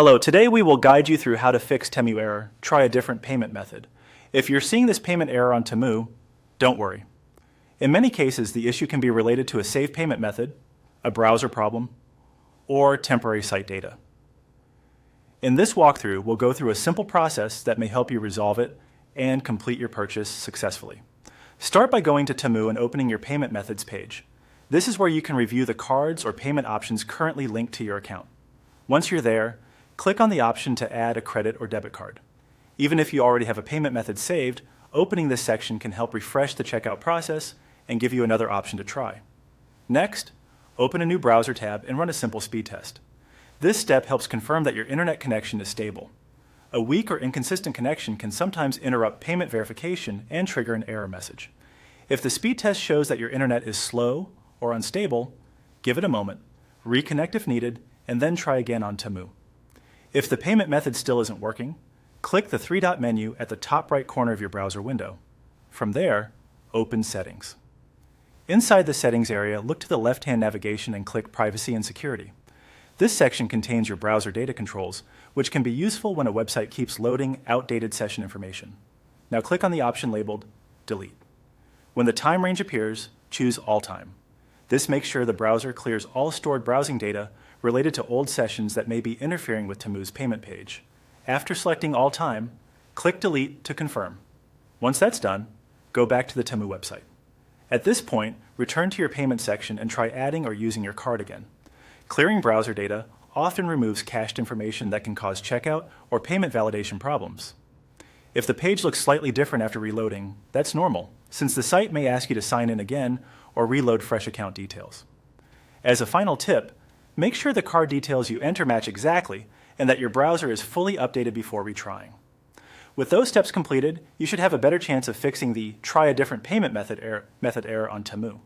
Hello, today we will guide you through how to fix Temu error, try a different payment method. If you're seeing this payment error on Temu, don't worry. In many cases, the issue can be related to a saved payment method, a browser problem, or temporary site data. In this walkthrough, we'll go through a simple process that may help you resolve it and complete your purchase successfully. Start by going to Temu and opening your payment methods page. This is where you can review the cards or payment options currently linked to your account. Once you're there, click on the option to add a credit or debit card. Even if you already have a payment method saved, opening this section can help refresh the checkout process and give you another option to try. Next, open a new browser tab and run a simple speed test. This step helps confirm that your internet connection is stable. A weak or inconsistent connection can sometimes interrupt payment verification and trigger an error message. If the speed test shows that your internet is slow or unstable, give it a moment, reconnect if needed, and then try again on Temu. If the payment method still isn't working, click the three-dot menu at the top right corner of your browser window. From there, open Settings. Inside the Settings area, look to the left-hand navigation and click Privacy and Security. This section contains your browser data controls, which can be useful when a website keeps loading outdated session information. Now click on the option labeled Delete. When the time range appears, choose All Time. This makes sure the browser clears all stored browsing data related to old sessions that may be interfering with Temu's payment page. After selecting All Time, click Delete to confirm. Once that's done, go back to the Temu website. At this point, return to your payment section and try adding or using your card again. Clearing browser data often removes cached information that can cause checkout or payment validation problems. If the page looks slightly different after reloading, that's normal, since the site may ask you to sign in again or reload fresh account details. As a final tip, make sure the card details you enter match exactly and that your browser is fully updated before retrying. With those steps completed, you should have a better chance of fixing the try a different payment method error on Temu.